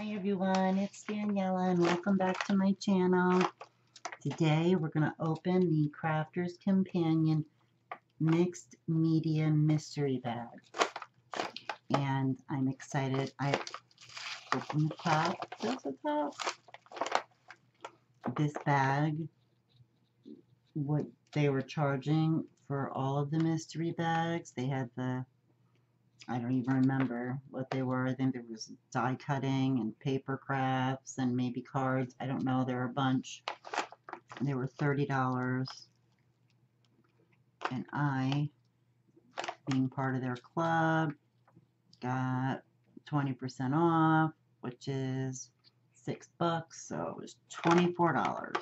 Hi everyone, it's Daniella and welcome back to my channel. Today we're going to open the Crafter's Companion Mixed Media Mystery Bag. And I'm excited. I opened the top. There's the top. This bag, what they were charging for all of the mystery bags, they had the, I don't even remember what they were. I think there was die cutting and paper crafts and maybe cards. I don't know. There were a bunch. They were $30. And I, being part of their club, got 20% off, which is $6. So it was $24.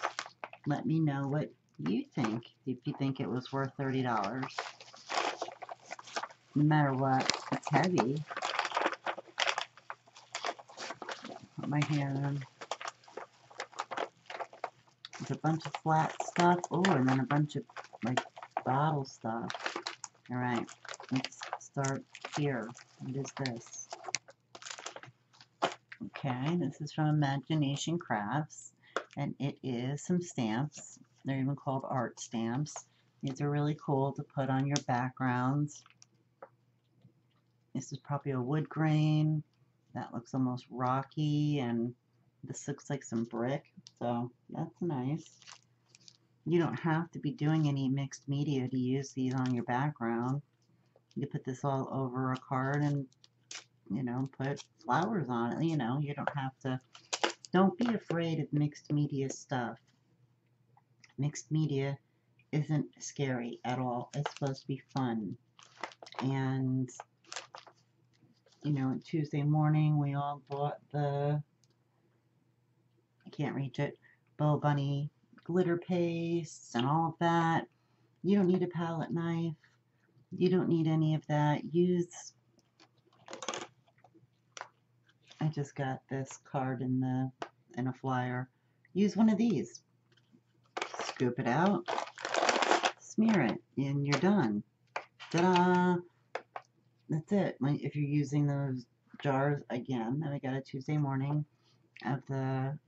Let me know what you think, if you think it was worth $30. No matter what, it's heavy. Put my hand on. There's a bunch of flat stuff. Oh, and then a bunch of like bottle stuff. All right, let's start here. What is this? Okay, this is from Imagination Crafts, and it is some stamps. They're even called art stamps. These are really cool to put on your backgrounds. This is probably a wood grain. That looks almost rocky, and this looks like some brick, so that's nice. You don't have to be doing any mixed media to use these on your background. You put this all over a card and, you know, put flowers on it. You know, you don't have to. Don't be afraid of mixed media stuff. Mixed media isn't scary at all. It's supposed to be fun. And, you know, Tuesday morning we all bought the, I can't reach it, Bow Bunny glitter paste and all of that. You don't need a palette knife. You don't need any of that. Use, I just got this card in a flyer. Use one of these. Scoop it out, smear it, and you're done. Ta-da! That's it. If you're using those jars again that I got a Tuesday morning of the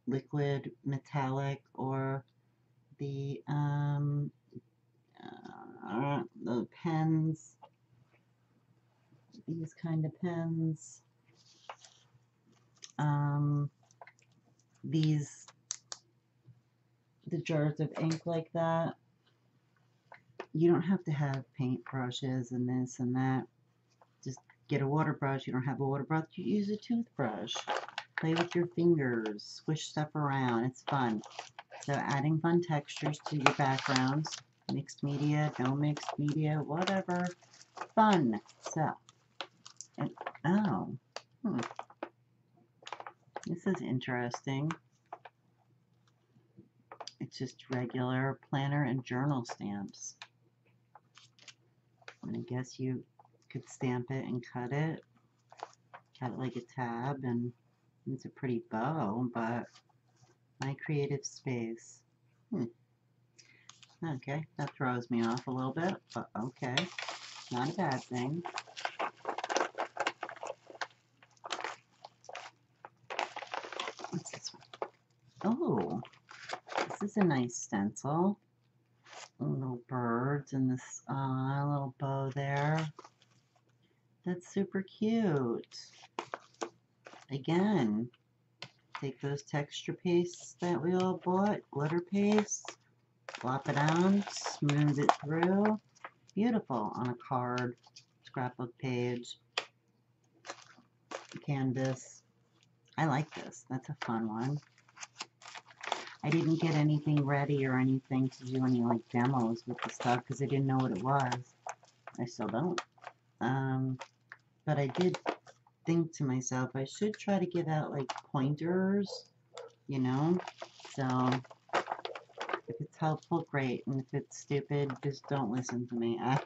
liquid metallic or the pens, these kind of pens, the jars of ink like that. You don't have to have paint brushes and this and that. Just get a water brush. You don't have a water brush, you use a toothbrush. Play with your fingers, squish stuff around. It's fun. So adding fun textures to your backgrounds. Mixed media, no mixed media, whatever. Fun. So, and, oh, this is interesting. It's just regular planner and journal stamps. And I guess you could stamp it and cut it like a tab, and it's a pretty bow, but my creative space. Okay, that throws me off a little bit, but okay, not a bad thing. What's this one? Oh, this is a nice stencil. Little birds and this little bow there. That's super cute. Again, take those texture pastes that we all bought, glitter paste, flop it on, smooth it through. Beautiful on a card, scrapbook page, canvas. I like this. That's a fun one. I didn't get anything ready or anything to do any like demos with the stuff because I didn't know what it was. I still don't. But I did think to myself I should try to give out like pointers, you know. So if it's helpful, great, and if it's stupid, just don't listen to me. I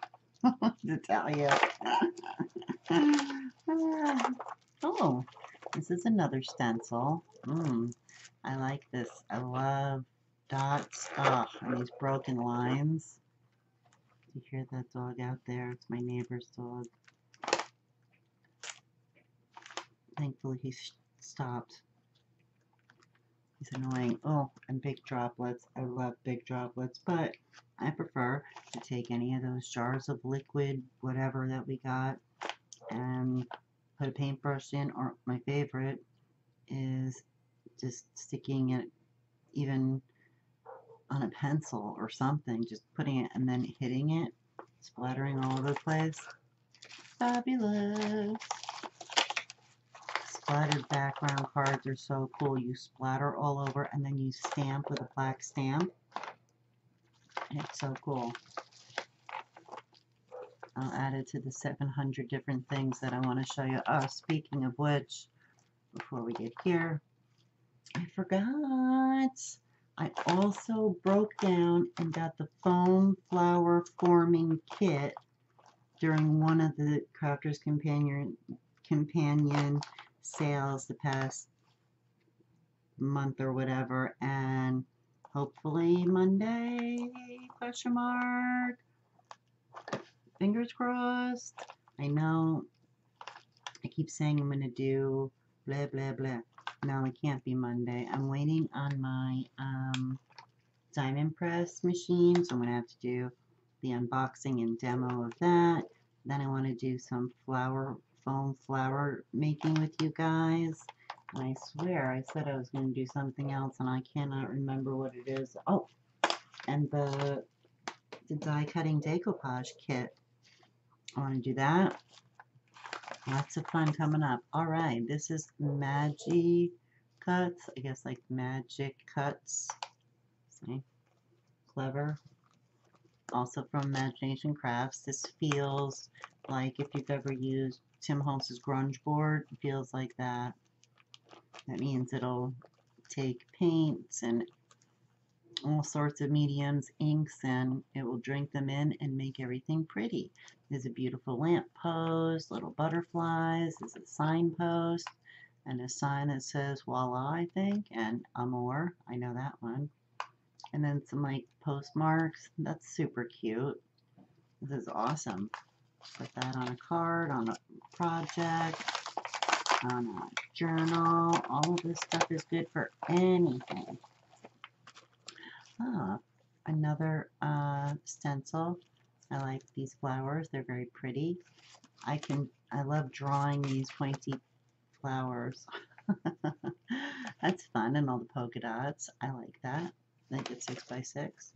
don't want to tell you. Oh, this is another stencil. I like this. I love dots. Oh, and these broken lines. You hear that dog out there? It's my neighbor's dog. Thankfully, he's stopped. He's annoying. Oh, and big droplets. I love big droplets, but I prefer to take any of those jars of liquid, whatever that we got, and put a paintbrush in, or my favorite is just sticking it even on a pencil or something, just putting it and then hitting it, splattering all over the place. Fabulous. Splattered background cards are so cool. You splatter all over and then you stamp with a black stamp. And it's so cool. I'll add it to the 700 different things that I want to show you. Oh, speaking of which, before we get here, I forgot. I also broke down and got the foam flower forming kit during one of the Crafters Companion sales the past month or whatever, and hopefully Monday, question mark, fingers crossed. I know I keep saying I'm going to do blah blah blah. No, it can't be Monday. I'm waiting on my diamond press machine, so I'm going to have to do the unboxing and demo of that. Then I want to do some foam flower making with you guys. And I swear I said I was going to do something else and I cannot remember what it is. Oh, and the die cutting decoupage kit. I want to do that. Lots of fun coming up. All right, this is Magic Cuts. I guess like Magic Cuts. See? Clever. Also from Imagination Crafts. This feels like if you've ever used Tim Holtz's grunge board, it feels like that. That means it'll take paints and all sorts of mediums, inks, and it will drink them in and make everything pretty. There's a beautiful lamp post, little butterflies, there's a signpost, and a sign that says voila, I think, and amour. I know that one. And then some like postmarks. That's super cute. This is awesome. Put that on a card, on a project, on a journal. All of this stuff is good for anything. Ah, another stencil. I like these flowers. They're very pretty. I love drawing these pointy flowers. That's fun, and all the polka dots. I like that. I think it's 6x6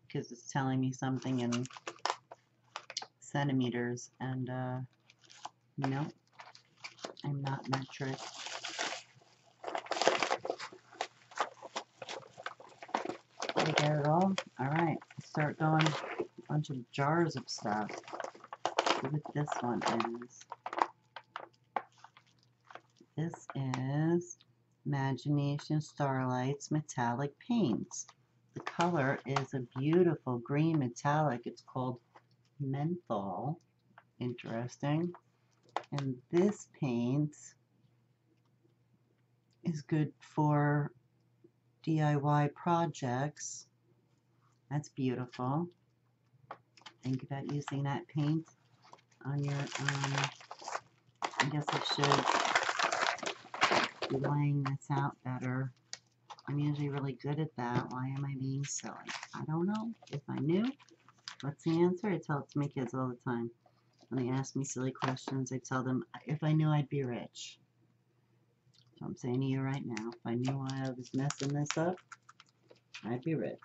because it's telling me something in centimeters, and no, I'm not metric. Did I get it all? All right, start going. A bunch of jars of stuff. See what this one is. This is Imagination Starlights Metallic Paints. The color is a beautiful green metallic. It's called Menthol. Interesting. And this paint is good for DIY projects. That's beautiful. Think about using that paint on your, I guess I should be laying this out better. I'm usually really good at that. Why am I being silly? I don't know. If I knew, what's the answer? I tell it to my kids all the time. When they ask me silly questions, I tell them, if I knew, I'd be rich. So I'm saying to you right now, if I knew why I was messing this up, I'd be rich.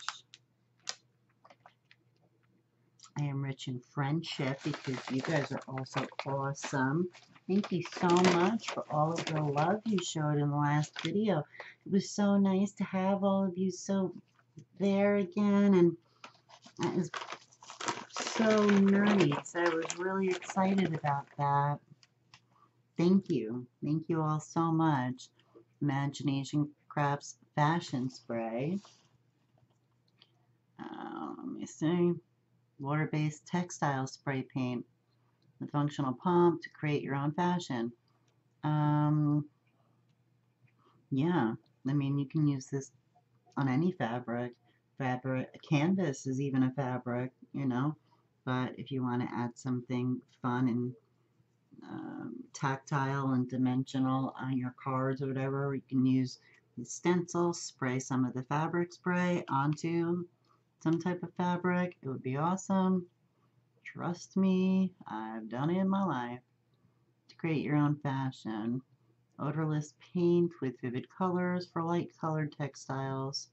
I am rich in friendship because you guys are also awesome. Thank you so much for all of the love you showed in the last video. It was so nice to have all of you so there again, and that is so nice. I was really excited about that. Thank you. Thank you all so much. Imagination Crafts Fashion Spray. Let me see. Water-based textile spray paint with functional pump to create your own fashion. Yeah, I mean, you can use this on any fabric. Canvas is even a fabric, you know. But if you want to add something fun and tactile and dimensional on your cards or whatever. You can use the stencil, spray some of the fabric spray onto some type of fabric. It would be awesome. Trust me, I've done it in my life. To create your own fashion. Odorless paint with vivid colors for light colored textiles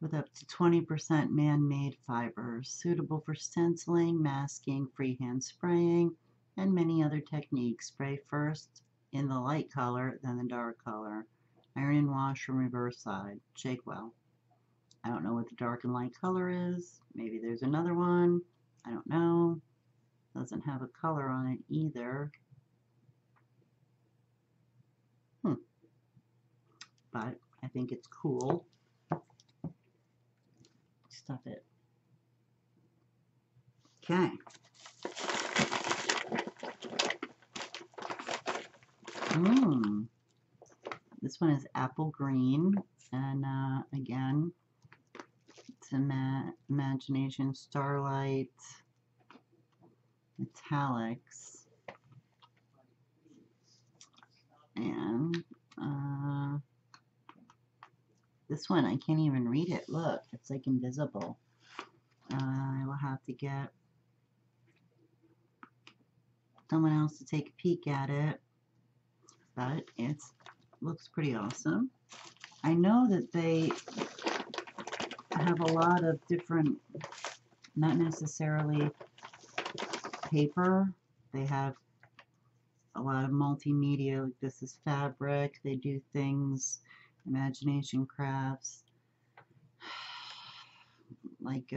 with up to 20% man-made fibers, suitable for stenciling, masking, freehand spraying, and many other techniques. Spray first in the light color, then the dark color. Iron and wash from reverse side. Shake well. I don't know what the dark and light color is. Maybe there's another one. I don't know. Doesn't have a color on it either. But I think it's cool. Stuff it. Okay. This one is apple green, and again, it's Imagination Starlight Metallics, and this one I can't even read it. Look, it's like invisible. I will have to get someone else to take a peek at it, but it looks pretty awesome. I know that they have a lot of different, not necessarily paper, they have a lot of multimedia, like this is fabric, they do things, imagination crafts, like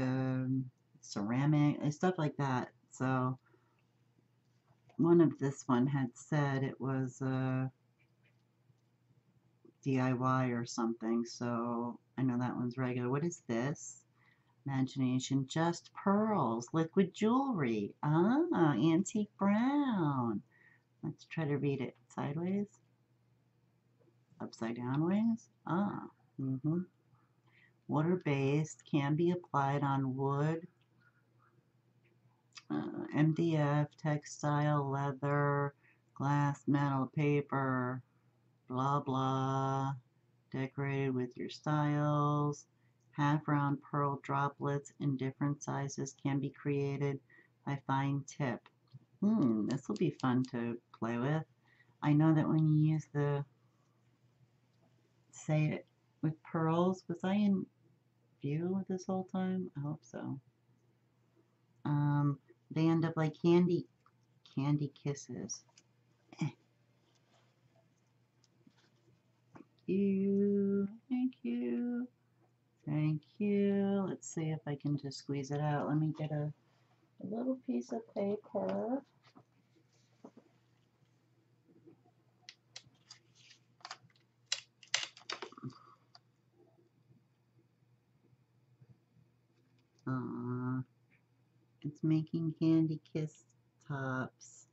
ceramic, stuff like that. So one of this one had said it was DIY or something, so I know that one's regular. What is this? Imagination Just Pearls, liquid jewelry. Ah, antique brown. Let's try to read it sideways. Upside down ways. Ah. Water-based, can be applied on wood, MDF, textile, leather, glass, metal, paper, blah blah. Decorated with your styles. Half round pearl droplets in different sizes can be created by fine tip. This will be fun to play with. I know that when you use the say it with pearls, was I in view this whole time? I hope so. They end up like candy kisses. Thank you, thank you, thank you. Let's see if I can just squeeze it out. Let me get a little piece of paper. It's making candy kiss tops.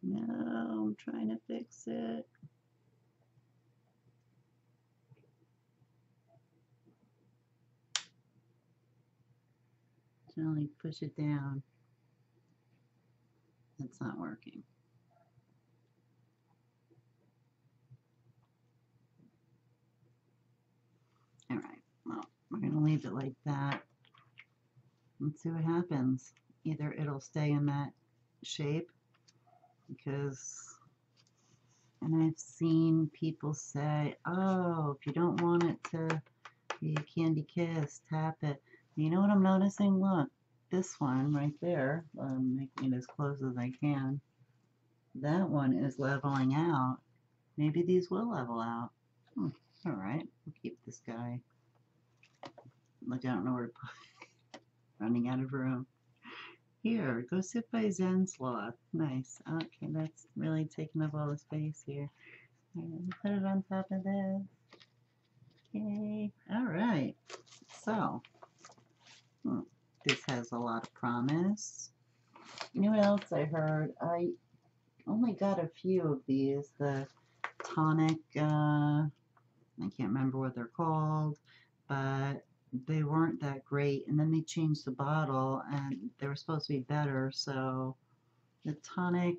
No, I'm trying to fix it. Gently push it down. That's not working. All right, well, we're going to leave it like that. Let's see what happens. Either it'll stay in that shape because, and I've seen people say, oh, if you don't want it to be a candy kiss, tap it. You know what I'm noticing? Look, this one right there, I'm making it as close as I can. That one is leveling out. Maybe these will level out. All right, we'll keep this guy. Look, I don't know where to put it. Running out of room. Here, go sit by Zen Sloth. Nice. Okay, that's really taking up all the space here. Put it on top of this. Okay. All right. So, this has a lot of promise. You know what else I heard? I only got a few of these. The tonic, I can't remember what they're called, but they weren't that great, and then they changed the bottle and they were supposed to be better. So the tonic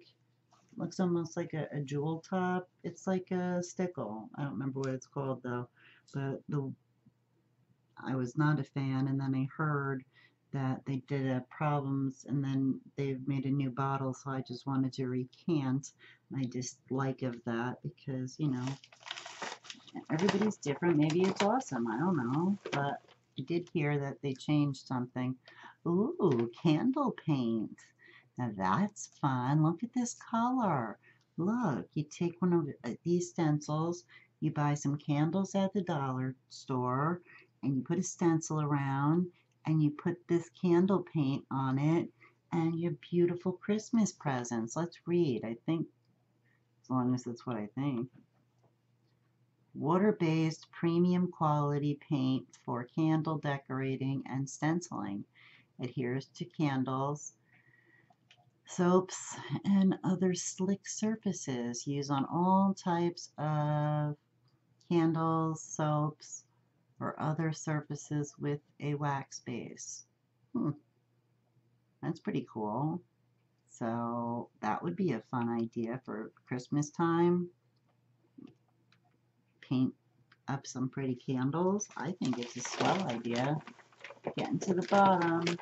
looks almost like a jewel top. It's like a stickle. I don't remember what it's called though, but I was not a fan, and then I heard that they did have problems, and then they've made a new bottle, so I just wanted to recant my dislike of that because, you know, everybody's different. Maybe it's awesome. I don't know, but I did hear that they changed something. Ooh, candle paint. Now that's fun. Look at this color. Look, you take one of these stencils, you buy some candles at the dollar store, and you put a stencil around, and you put this candle paint on it, and your beautiful Christmas presents. Let's read. I think, as long as that's what I think. Water-based premium quality paint for candle decorating and stenciling. Adheres to candles, soaps, and other slick surfaces. Used on all types of candles, soaps, or other surfaces with a wax base. That's pretty cool. So that would be a fun idea for Christmas time. Paint up some pretty candles. I think it's a swell idea. Getting to the bottom.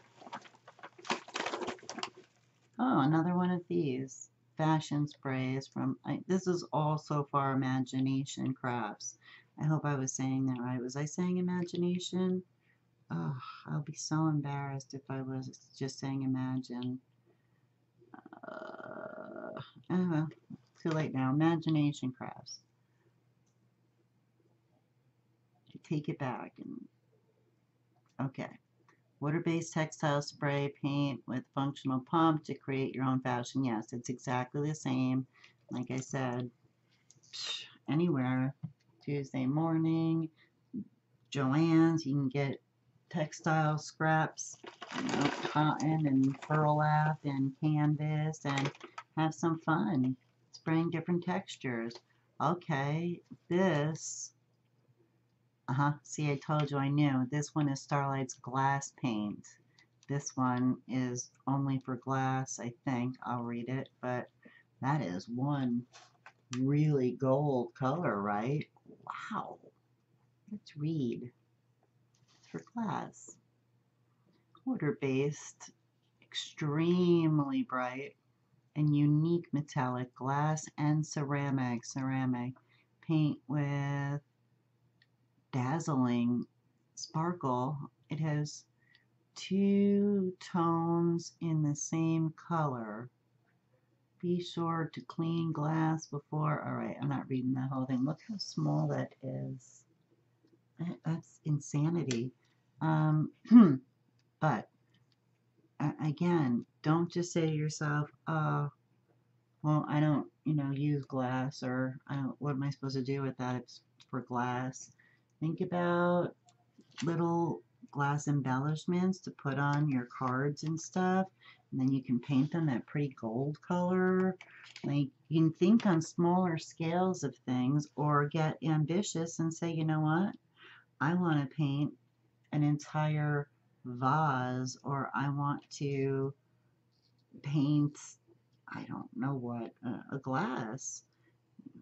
Oh, another one of these fashion sprays from, this is all so far Imagination Crafts. I hope I was saying that right. Was I saying Imagination? Oh, I'll be so embarrassed if I was just saying Imagine. Oh, too late now. Imagination Crafts. Take it back. Okay. Water-based textile spray paint with functional pump to create your own fashion. Yes, it's exactly the same. Like I said, anywhere. Tuesday morning, Joann's, you can get textile scraps, you know, cotton and burlap and canvas, and have some fun spraying different textures. Okay, this, see, I told you I knew. This one is Starlights glass paint. This one is only for glass, I think. I'll read it, but that is one really gold color, right? Wow. Let's read. For glass. Water-based, extremely bright and unique metallic glass and ceramic paint with dazzling sparkle. It has two tones in the same color. Be sure to clean glass before. All right, I'm not reading the whole thing. Look how small that is. That's insanity. But again, don't just say to yourself, well, I don't, use glass, or what am I supposed to do with that? It's for glass. Think about little glass embellishments to put on your cards and stuff, and then you can paint them that pretty gold color. Like, you can think on smaller scales of things, or get ambitious and say, you know what? I want to paint an entire vase, or I want to paint, I don't know what, a glass.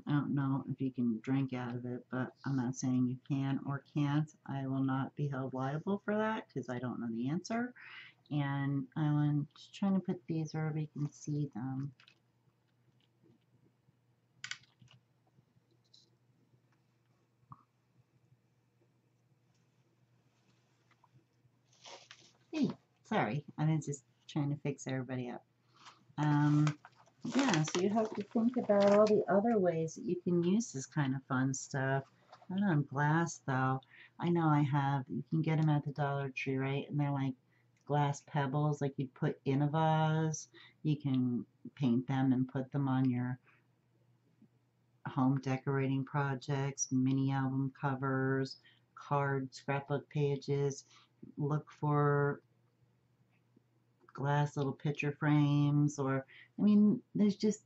I don't know if you can drink out of it, but I'm not saying you can or can't. I will not be held liable for that because I don't know the answer. And I'm just trying to put these wherever you can see them. Hey, sorry, I was just trying to fix everybody up. Yeah, so you have to think about all the other ways that you can use this kind of fun stuff. Not on glass, though. I know you can get them at the Dollar Tree, right? And they're like glass pebbles, like you'd put in a vase. You can paint them and put them on your home decorating projects, mini album covers, scrapbook pages. Look for glass little picture frames, or, I mean, there's just,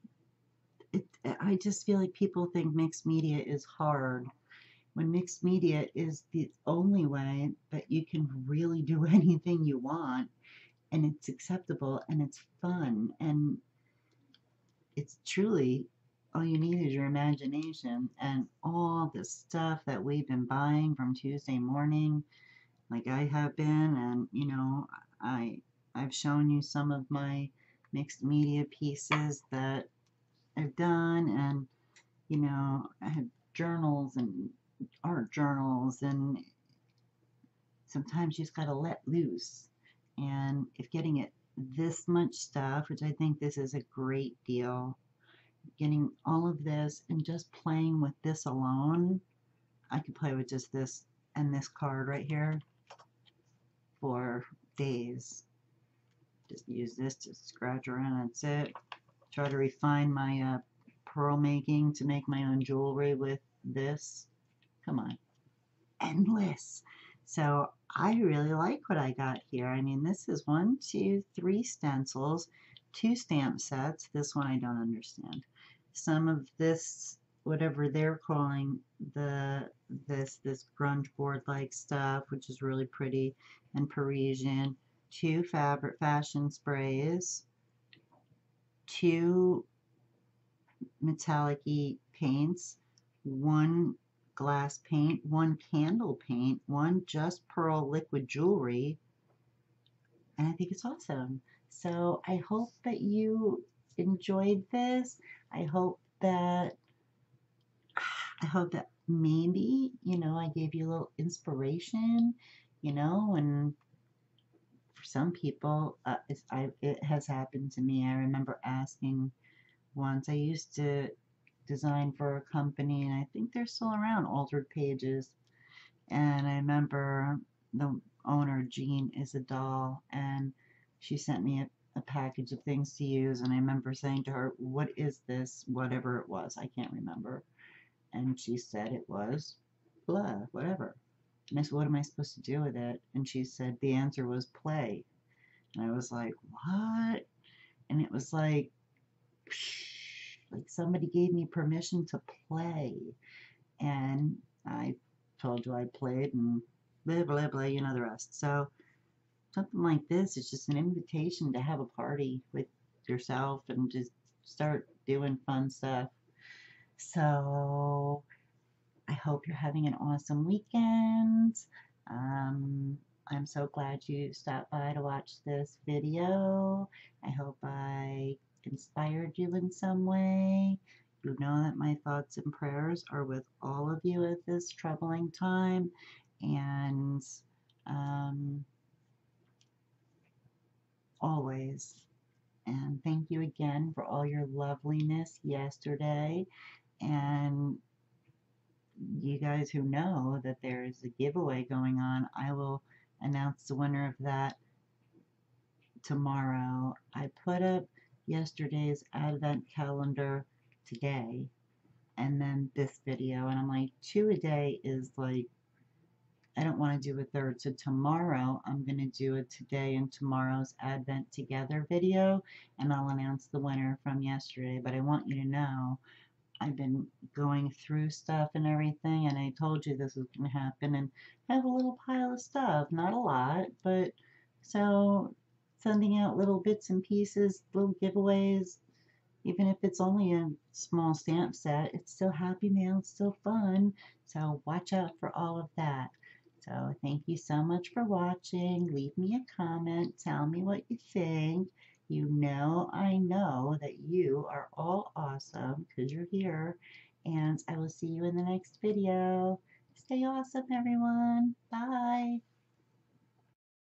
I just feel like people think mixed media is hard when mixed media is the only way that you can really do anything you want, and it's acceptable and it's fun, and it's truly all you need is your imagination. And all the stuff that we've been buying from Tuesday morning, like I have been, and I I've shown you some of my mixed media pieces that I've done, and I have journals and art journals, and sometimes you just got to let loose. And if getting it this much stuff, which I think this is a great deal, getting all of this and just playing with this alone, I could play with just this and this card right here for days. Just use this to scratch around, that's it. Try to refine my pearl making to make my own jewelry with this. Come on. Endless. So I really like what I got here. I mean, this is 1, 2, 3 stencils, 2 stamp sets. This one I don't understand. Some of this, whatever they're calling this grunge board like stuff, which is really pretty and Parisian. 2 fabric fashion sprays, 2 metallic-y paints, 1 glass paint, 1 candle paint, 1 just pearl liquid jewelry, and I think it's awesome. So I hope that you enjoyed this. I hope that maybe, I gave you a little inspiration, and for some people, it has happened to me. I remember asking once, I used to design for a company, and I think they're still around, Altered Pages. And I remember the owner, Jean, is a doll, and she sent me a package of things to use. And I remember saying to her, "What is this?" Whatever it was, I can't remember. And she said it was blah, whatever. And I said, "What am I supposed to do with it?" And she said the answer was play. And I was like, "What?" And it was like somebody gave me permission to play. And I told you I played and blah, blah, blah, the rest. So something like this is just an invitation to have a party with yourself and just start doing fun stuff. So I hope you're having an awesome weekend. I'm so glad you stopped by to watch this video. I hope I inspired you in some way. You know that my thoughts and prayers are with all of you at this troubling time. And always. And thank you again for all your loveliness yesterday. And you guys who know that there's a giveaway going on, I will announce the winner of that tomorrow. I put up yesterday's advent calendar today, and then this video, and I'm like, 2 a day is like, I don't want to do a third. So tomorrow I'm going to do a today and tomorrow's advent together video, and I'll announce the winner from yesterday. But I want you to know I've been going through stuff and everything, and I told you this was going to happen, and I have a little pile of stuff, not a lot, but so sending out little bits and pieces, little giveaways, even if it's only a small stamp set, it's still happy mail, it's still fun, so watch out for all of that. So thank you so much for watching. Leave me a comment, tell me what you think. I know that you are all awesome because you're here. And I will see you in the next video. Stay awesome, everyone. Bye.